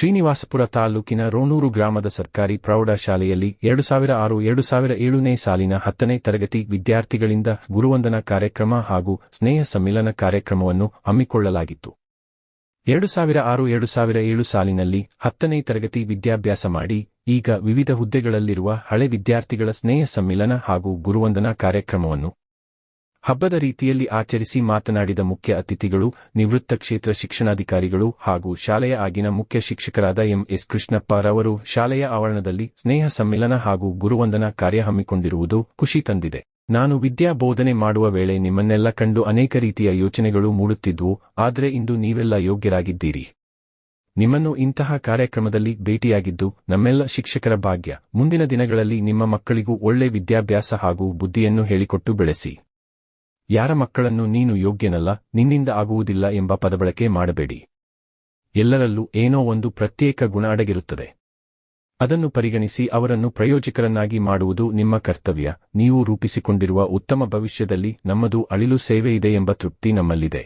ಶ್ರೀನಿವಾಸಪುರ ತಾಲೂಕಿನ ರೋಣೂರು ಗ್ರಾಮದ ಸರ್ಕಾರಿ ಪ್ರೌಢಶಾಲೆಯಲ್ಲಿ 2006-2007ನೇ ಸಾಲಿನ 10ನೇ ತರಗತಿ ವಿದ್ಯಾರ್ಥಿಗಳಿಂದ ಗುರುವಂದನಾ ಕಾರ್ಯಕ್ರಮ ಹಾಗೂ ಸ್ನೇಹ ಸಮ್ಮಿಲನ ಕಾರ್ಯಕ್ರಮವನ್ನು ಹಮ್ಮಿಕೊಳ್ಳಲಾಗಿತ್ತು. 2006-2007 ಸಾಲಿನಲ್ಲಿ 10ನೇ ತರಗತಿ ವಿದ್ಯಾಭ್ಯಾಸ ಮಾಡಿ ಈಗ ವಿವಿಧ ಹುದ್ದೆಗಳಲ್ಲಿರುವ ಹಳೆ ವಿದ್ಯಾರ್ಥಿಗಳ ಸ್ನೇಹ ಸಮ್ಮಿಲನ ಹಾಗೂ ಗುರುವಂದನಾ ಕಾರ್ಯಕ್ರಮವನ್ನು ಹಬ್ಬದ ರೀತಿಯಲ್ಲಿ ಆಚರಿಸಿ ಮಾತನಾಡಿದ ಮುಖ್ಯ ಅತಿಥಿಗಳು, ನಿವೃತ್ತ ಕ್ಷೇತ್ರ ಶಿಕ್ಷಣಾಧಿಕಾರಿಗಳು ಹಾಗೂ ಶಾಲೆಯ ಆಗಿನ ಮುಖ್ಯ ಶಿಕ್ಷಕರಾದ ಎಂ.ಎಸ್. ಕೃಷ್ಣಪ್ಪ ರವರು ಶಾಲೆಯ ಆವರಣದಲ್ಲಿ ಸ್ನೇಹ ಸಮ್ಮಿಲನ ಹಾಗೂ ಗುರುವಂದನಾ ಕಾರ್ಯ ಹಮ್ಮಿಕೊಂಡಿರುವುದು ಖುಷಿ ತಂದಿದೆ. ನಾನು ವಿದ್ಯಾ ಬೋಧನೆ ಮಾಡುವ ವೇಳೆ ನಿಮ್ಮನ್ನೆಲ್ಲ ಕಂಡು ಅನೇಕ ರೀತಿಯ ಯೋಚನೆಗಳು ಮೂಡುತ್ತಿದ್ವು. ಆದರೆ ಇಂದು ನೀವೆಲ್ಲ ಯೋಗ್ಯರಾಗಿದ್ದೀರಿ. ನಿಮ್ಮನ್ನು ಇಂತಹ ಕಾರ್ಯಕ್ರಮದಲ್ಲಿ ಭೇಟಿಯಾಗಿದ್ದು ನಮ್ಮೆಲ್ಲ ಶಿಕ್ಷಕರ ಭಾಗ್ಯ. ಮುಂದಿನ ದಿನಗಳಲ್ಲಿ ನಿಮ್ಮ ಮಕ್ಕಳಿಗೂ ಒಳ್ಳೆ ವಿದ್ಯಾಭ್ಯಾಸ ಹಾಗೂ ಬುದ್ಧಿಯನ್ನು ಹೇಳಿಕೊಟ್ಟು ಬೆಳೆಸಿ. ಯಾರ ಮಕ್ಕಳನ್ನು ನೀನು ಯೋಗ್ಯನಲ್ಲ, ನಿನ್ನಿಂದ ಆಗುವುದಿಲ್ಲ ಎಂಬ ಪದಬಳಕೆ ಮಾಡಬೇಡಿ. ಎಲ್ಲರಲ್ಲೂ ಏನೋ ಒಂದು ಪ್ರತ್ಯೇಕ ಗುಣ ಅಡಗಿರುತ್ತದೆ. ಅದನ್ನು ಪರಿಗಣಿಸಿ ಅವರನ್ನು ಪ್ರಯೋಜಕರನ್ನಾಗಿ ಮಾಡುವುದು ನಿಮ್ಮ ಕರ್ತವ್ಯ. ನೀವು ರೂಪಿಸಿಕೊಂಡಿರುವ ಉತ್ತಮ ಭವಿಷ್ಯದಲ್ಲಿ ನಮ್ಮದು ಅಳಿಲು ಸೇವೆ ಇದೆ ಎಂಬ ತೃಪ್ತಿ ನಮ್ಮಲ್ಲಿದೆ.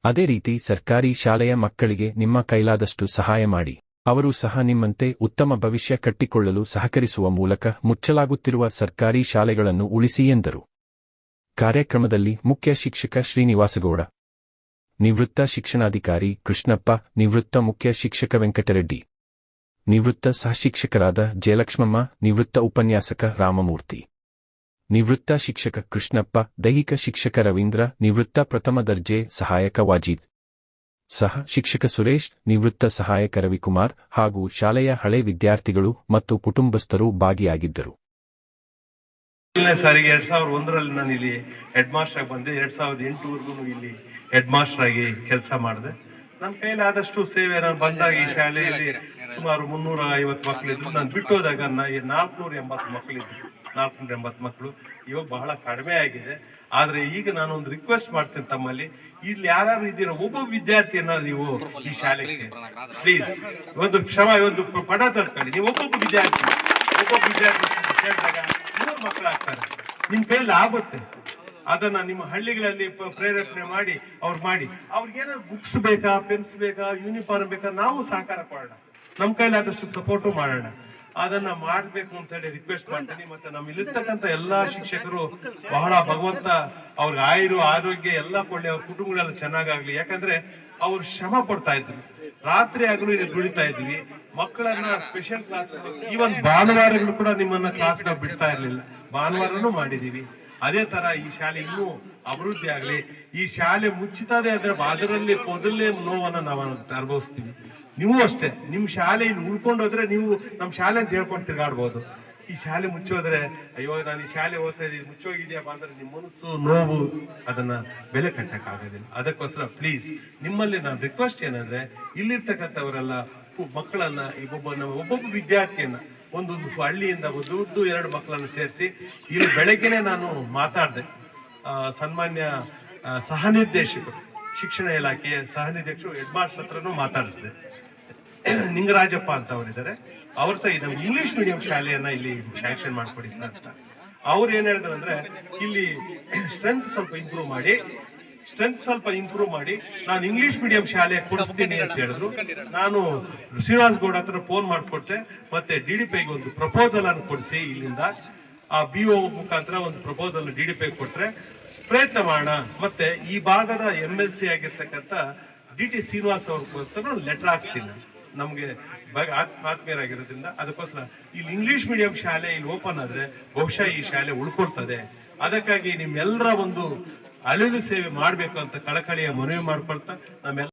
ಅದೇ ರೀತಿ ಸರ್ಕಾರಿ ಶಾಲೆಯ ಮಕ್ಕಳಿಗೆ ನಿಮ್ಮ ಕೈಲಾದಷ್ಟು ಸಹಾಯ ಮಾಡಿ. ಅವರು ಸಹ ನಿಮ್ಮಂತೆ ಉತ್ತಮ ಭವಿಷ್ಯ ಕಟ್ಟಿಕೊಳ್ಳಲು ಸಹಕರಿಸುವ ಮೂಲಕ ಮುಚ್ಚಲಾಗುತ್ತಿರುವ ಸರ್ಕಾರಿ ಶಾಲೆಗಳನ್ನು ಉಳಿಸಿ ಎಂದರು. ಕಾರ್ಯಕ್ರಮದಲ್ಲಿ ಮುಖ್ಯ ಶಿಕ್ಷಕ ಶ್ರೀನಿವಾಸಗೌಡ, ನಿವೃತ್ತ ಶಿಕ್ಷಣಾಧಿಕಾರಿ ಕೃಷ್ಣಪ್ಪ, ನಿವೃತ್ತ ಮುಖ್ಯ ಶಿಕ್ಷಕ ವೆಂಕಟರೆಡ್ಡಿ, ನಿವೃತ್ತ ಸಹಶಿಕ್ಷಕರಾದ ಜಯಲಕ್ಷ್ಮಮ್ಮ, ನಿವೃತ್ತ ಉಪನ್ಯಾಸಕ ರಾಮಮೂರ್ತಿ, ನಿವೃತ್ತ ಶಿಕ್ಷಕ ಕೃಷ್ಣಪ್ಪ, ದೈಹಿಕ ಶಿಕ್ಷಕ ರವೀಂದ್ರ, ನಿವೃತ್ತ ಪ್ರಥಮ ದರ್ಜೆ ಸಹಾಯಕ ವಾಜೀದ್, ಸಹ ಶಿಕ್ಷಕ ಸುರೇಶ್, ನಿವೃತ್ತ ಸಹಾಯಕ ರವಿಕುಮಾರ್ ಹಾಗೂ ಶಾಲೆಯ ಹಳೆ ವಿದ್ಯಾರ್ಥಿಗಳು ಮತ್ತು ಕುಟುಂಬಸ್ಥರು ಭಾಗಿಯಾಗಿದ್ದರು. ಸಾರಿಗೆ 2001ರಲ್ಲಿ ನಾನು ಇಲ್ಲಿ ಹೆಡ್ ಮಾಸ್ಟರ್ ಆಗಿ ಬಂದೆ. 2008ವರೆಗೂ ಇಲ್ಲಿ ಹೆಡ್ ಮಾಸ್ಟರ್ ಆಗಿ ಕೆಲಸ ಮಾಡಿದೆ. ನನ್ನ ಕೈಲಾದಷ್ಟು ಸೇವೆ. ನಾನು ಬಂದಾಗ ಈ ಶಾಲೆಯಲ್ಲಿ ಸುಮಾರು 350 ಮಕ್ಕಳಿದ್ರು. ನಾನು ಬಿಟ್ಟು ಹೋದಾಗ 480 ಮಕ್ಕಳಿದ್ರು. 480 ಮಕ್ಕಳು ಇವಾಗ ಬಹಳ ಕಡಿಮೆ ಆಗಿದೆ. ಆದ್ರೆ ಈಗ ನಾನು ಒಂದು ರಿಕ್ವೆಸ್ಟ್ ಮಾಡ್ತೇನೆ ತಮ್ಮಲ್ಲಿ, ಇಲ್ಲಿ ಯಾರು ಇದ್ದೀರೋ ಒಬ್ಬ ವಿದ್ಯಾರ್ಥಿಯನ್ನ ನೀವು ಈ ಶಾಲೆಗೆ ಪ್ಲೀಸ್ ಒಂದು ಒಂದು ಪಡ ತಡ್ಕೊಳ್ಳಿ. ನೀವು ಒಬ್ಬೊಬ್ಬ ವಿದ್ಯಾರ್ಥಿ ಸೇರಿದಾಗ 3 ಮಕ್ಕಳಾಗ್ತಾರೆ. ನಿಮ್ ಕೈಯಲ್ಲಿ ಆಗುತ್ತೆ. ಅದನ್ನ ನಿಮ್ಮ ಹಳ್ಳಿಗಳಲ್ಲಿ ಪ್ರೇರೇಪಣೆ ಮಾಡಿ ಅವ್ರಿಗೇನಾದ್ರು ಬುಕ್ಸ್ ಬೇಕಾ, ಪೆನ್ಸ್ ಬೇಕಾ, ಯೂನಿಫಾರ್ಮ್ ಬೇಕಾ, ನಾವು ಸಹಕಾರ ಕೊಡೋಣ. ನಮ್ ಕೈಲಾದಷ್ಟು ಸಪೋರ್ಟು ಮಾಡೋಣ. ಅದನ್ನ ಮಾಡ್ಬೇಕು ಅಂತ ಹೇಳಿ ರಿಕ್ವೆಸ್ಟ್ ಮಾಡ್ತೀನಿ. ಮತ್ತೆ ನಮ್ಮಲ್ಲಿರ್ತಕ್ಕಂಥ ಎಲ್ಲಾ ಶಿಕ್ಷಕರು ಬಹಳ ಭಗವಂತ ಅವ್ರಿಗೆ ಆರೋಗ್ಯ ಎಲ್ಲ ಕೊಳ್ಳಿ, ಅವ್ರ ಕುಟುಂಬಗಳೆಲ್ಲ ಚೆನ್ನಾಗಾಗ್ಲಿ. ಯಾಕಂದ್ರೆ ಅವ್ರು ಶ್ರಮ ಪಡ್ತಾ ಇದ್ರು. ರಾತ್ರಿ ಆಗಲೂ ಇಲ್ಲಿ ದುಡಿತಾ ಇದ್ವಿ. ಮಕ್ಕಳನ್ನ ಸ್ಪೆಷಲ್ ಕ್ಲಾಸ್, ಈವನ್ ಭಾನುವಾರಗಳು ಕೂಡ ನಿಮ್ಮನ್ನ ಕ್ಲಾಸ್ ನ ಬಿಡ್ತಾ ಇರ್ಲಿಲ್ಲ. ಭಾನುವಾರನೂ ಮಾಡಿದೀವಿ. ಅದೇ ತರ ಈ ಶಾಲೆ ಇನ್ನೂ ಅಭಿವೃದ್ಧಿ ಆಗ್ಲಿ. ಈ ಶಾಲೆ ಮುಚ್ಚಿತದೇ ಆದ್ರೆ ಅದರಲ್ಲಿ ಮೊದಲನೇ ನೋವನ್ನ ನಾವು ಅನುಭವಿಸ್ತೀವಿ. ನೀವು ಅಷ್ಟೇ, ನಿಮ್ ಶಾಲೆ ಇಲ್ಲಿ ಉಳ್ಕೊಂಡೋದ್ರೆ ನೀವು ನಮ್ ಶಾಲೆ ಅಂತ ಹೇಳ್ಕೊಂಡು ತಿರ್ಗಾಡ್ಬೋದು. ಈ ಶಾಲೆ ಮುಚ್ಚೋದ್ರೆ ಅಯ್ಯೋ ನಾನು ಈ ಶಾಲೆ ಓದ್ತಾ ಇದ್ದೀನಿ ಮುಚ್ಚೋಗಿದ್ಯಪ್ಪ ಅಂದ್ರೆ ನಿಮ್ಮ ಮನಸ್ಸು ನೋವು, ಅದನ್ನ ಬೆಲೆ ಕಟ್ಟಕ್ ಆಗೋದಿಲ್ಲ. ಅದಕ್ಕೋಸ್ಕರ ಪ್ಲೀಸ್ ನಿಮ್ಮಲ್ಲಿ ನಾನು ರಿಕ್ವೆಸ್ಟ್ ಏನಂದ್ರೆ, ಇಲ್ಲಿರ್ತಕ್ಕಂಥವರೆಲ್ಲ ಮಕ್ಕಳನ್ನ ಒಬ್ಬೊಬ್ಬ ವಿದ್ಯಾರ್ಥಿಯನ್ನ ಒಂದೊಂದು ಹಳ್ಳಿಯಿಂದ ದುಡ್ಡು 2 ಮಕ್ಕಳನ್ನು ಸೇರಿಸಿ ಇಲ್ಲಿ ಬೆಳಗ್ಗೆನೆ ನಾನು ಮಾತಾಡಿದೆ. ಸನ್ಮಾನ್ಯ ಸಹನಿರ್ದೇಶಕರು, ಶಿಕ್ಷಣ ಇಲಾಖೆಯ ಸಹನಿರ್ದೇಶಕರು, ಹೆಡ್ ಮಾಸ್ಟರ್ ಹತ್ರನೂ ಮಾತಾಡಿಸಿದೆ. ನಿಂಗರಾಜಪ್ಪ ಅಂತ ಅವರಿದ್ದಾರೆ. ಅವ್ರ ನಮ್ಮ ಇಂಗ್ಲಿಷ್ ಮೀಡಿಯಂ ಶಾಲೆಯನ್ನ ಇಲ್ಲಿ ಶಾಂಕ್ಷನ್ ಮಾಡ್ಕೊಡಿ ಅಂತ. ಅವ್ರು ಏನ್ ಹೇಳಿದ್ರು ಅಂದ್ರೆ, ಇಲ್ಲಿ ಸ್ಟ್ರೆಂತ್ ಸ್ವಲ್ಪ ಇಂಪ್ರೂವ್ ಮಾಡಿ ನಾನು ಇಂಗ್ಲಿಷ್ ಮೀಡಿಯಂ ಶಾಲೆ ಕೊಡಿಸ್ತೀನಿ ಅಂತ ಹೇಳಿದ್ರು. ನಾನು ಶ್ರೀನಿವಾಸ್ ಗೌಡ ಹತ್ರ ಫೋನ್ ಮಾಡ್ಕೊಟ್ಟೆ. ಮತ್ತೆ DDPಗೆ ಒಂದು ಪ್ರಪೋಸಲ್ ಅನ್ನು ಕೊಡಿಸಿ, ಇಲ್ಲಿಂದ ಆ BO ಮುಖಾಂತರ ಒಂದು ಪ್ರಪೋಸಲ್ DDP ಕೊಟ್ರೆ ಪ್ರಯತ್ನ ಮಾಡೋಣ. ಮತ್ತೆ ಈ ಭಾಗದ MLC ಆಗಿರ್ತಕ್ಕಂಥ DT ಶ್ರೀನಿವಾಸ್ ಅವ್ರ ಲೆಟರ್ ಹಾಕ್ತೀನಿ. ನಮ್ಗೆ ಆತ್ಮೀಯರಾಗಿರೋದ್ರಿಂದ ಅದಕ್ಕೋಸ್ಕರ ಇಲ್ಲಿ ಇಂಗ್ಲಿಷ್ ಮೀಡಿಯಂ ಶಾಲೆ ಇಲ್ಲಿ ಓಪನ್ ಆದ್ರೆ ಬಹುಶಃ ಈ ಶಾಲೆ ಉಳ್ಕೊಳ್ತದೆ. ಅದಕ್ಕಾಗಿ ನಿಮ್ಮೆಲ್ಲರ ಒಂದು ಅಳಿಲು ಸೇವೆ ಮಾಡ್ಬೇಕು ಅಂತ ಕಳಕಳಿಯ ಮನವಿ ಮಾಡ್ಕೊಳ್ತಾ ನಮ್ಮೆಲ್ಲ